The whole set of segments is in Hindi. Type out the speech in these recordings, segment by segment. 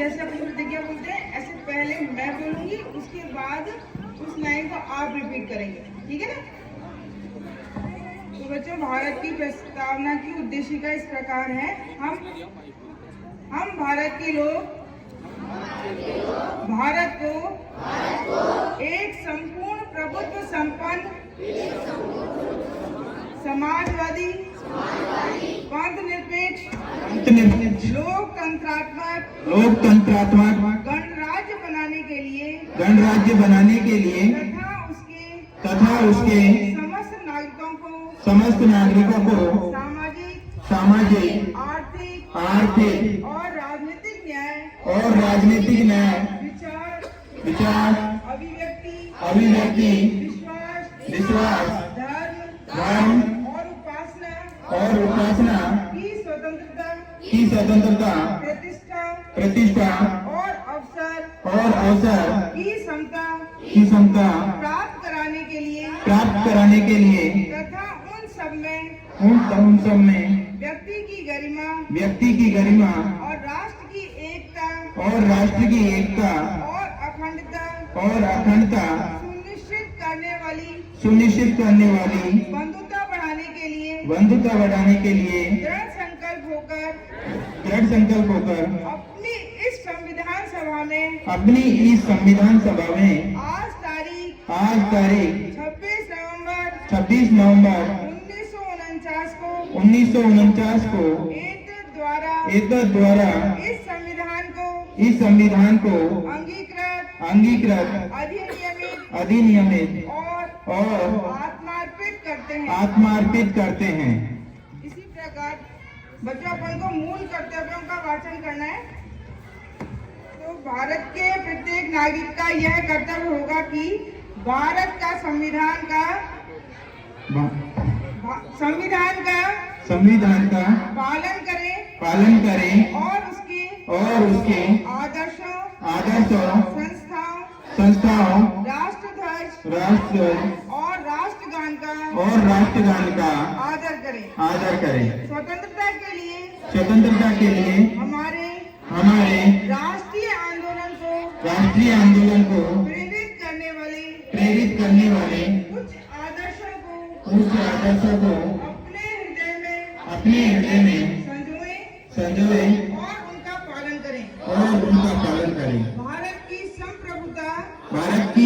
जैसे अपनी प्रतिज्ञा बोलते हैं ऐसे पहले मैं बोलूंगी, उसके बाद उस लाइन को आप रिपीट करेंगे, ठीक है ना। तो बच्चों, भारत की प्रस्तावना की उद्देशिका इस प्रकार है। हम भारत के लोग भारत को एक संपूर्ण प्रभुत्व संपन्न समाजवादी पंथ निरपेक्ष लोकतंत्रात्मक गणराज्य बनाने के लिए तथा उसके समस्त नागरिकों को सामाजिक आर्थिक और राजनीतिक न्याय विचार अभिव्यक्ति विश्वास धर्म और उपासना की स्वतंत्रता प्रतिष्ठा और अवसर की समता प्राप्त कराने के लिए तथा उन सब में व्यक्ति की गरिमा और राष्ट्र की एकता और अखंडता सुनिश्चित करने वाली बंधुता बढ़ाने के लिए दृढ़ संकल्प होकर अपनी इस संविधान सभा में आज तारीख 26 नवंबर 1949 को एतद द्वारा इस संविधान को अंगीकृत अधिनियमित और आत्मार्पित करते हैं। इसी प्रकार बच्चों, अपन को मूल कर्तव्यों का वाचन करना है। तो भारत के प्रत्येक नागरिक का यह कर्तव्य होगा कि भारत का संविधान का पालन करें और उसके आदर्शों संस्थाओं राष्ट्रध्वज और राष्ट्रगान का आदर करें। स्वतंत्रता के लिए हमारे राष्ट्रीय आंदोलन को प्रेरित करने वाले कुछ आदर्शों को अपने हृदय में संजोए और उनका पालन करें। भारत की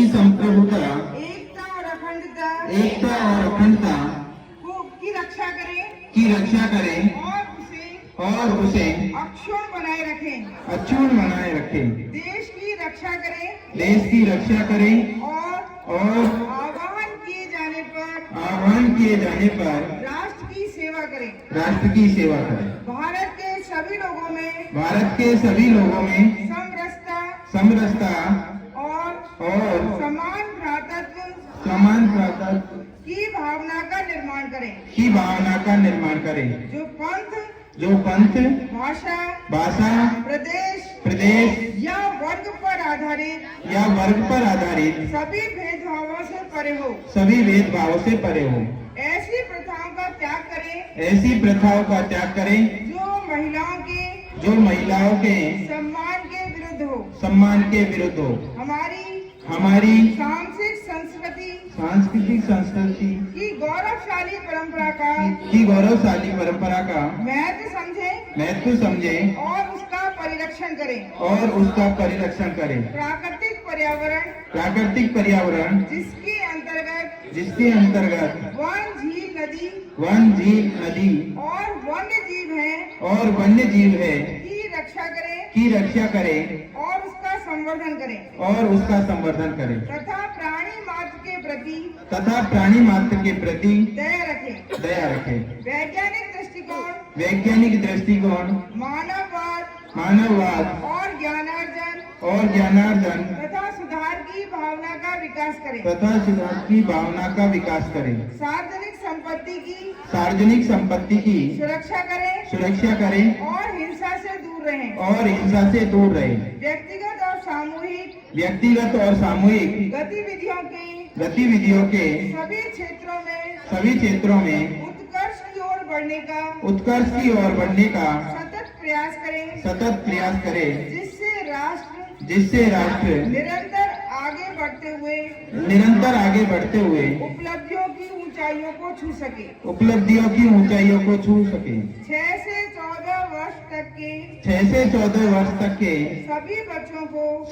संप्रभुता एकता और अखंडता की रक्षा करें और उसे अक्षुण्ण बनाए रखें। देश की रक्षा करें और आह्वान किए जाने पर राष्ट्र की सेवा करें। भारत के सभी लोगों में समरसता और समान भ्रातृत्व की भावना का निर्माण करें। जो पंथ भाषा प्रदेश या वर्ग पर आधारित सभी भेदभावों से परे हो। ऐसी प्रथाओं का त्याग करें जो महिलाओं के सम्मान के विरुद्ध हो। हमारी सांस्कृतिक संस्कृति की गौरवशाली परंपरा का महत्व समझे और उसका परिरक्षण करें। प्राकृतिक पर्यावरण जिसके अंतर्गत वन झील नदी और वन्य जीव है की रक्षा करें और उसका संवर्धन करें तथा प्राणी मात्र के प्रति दया रखें। वैज्ञानिक दृष्टिकोण मानववाद और ज्ञानार्जन तथा सुधार की भावना का विकास करें। सार्वजनिक संपत्ति की सुरक्षा करें और हिंसा से दूर रहें। व्यक्तिगत और सामूहिक गतिविधियों के सभी क्षेत्रों में उत्कर्ष की ओर बढ़ने का सतत प्रयास करें। जिससे जिससे राष्ट्र निरंतर आगे बढ़ते हुए उपलब्धियों की ऊंचाइयों को छू सके। 6 से 14 वर्ष तक के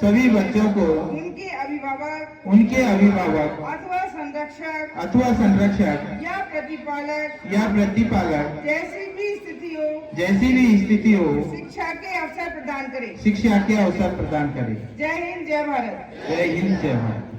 सभी बच्चों को उनके अभिभावक अथवा संरक्षक या प्रतिपालक जैसी भी स्थिति हो शिक्षा के अवसर प्रदान करे। जय हिंद जय भारत।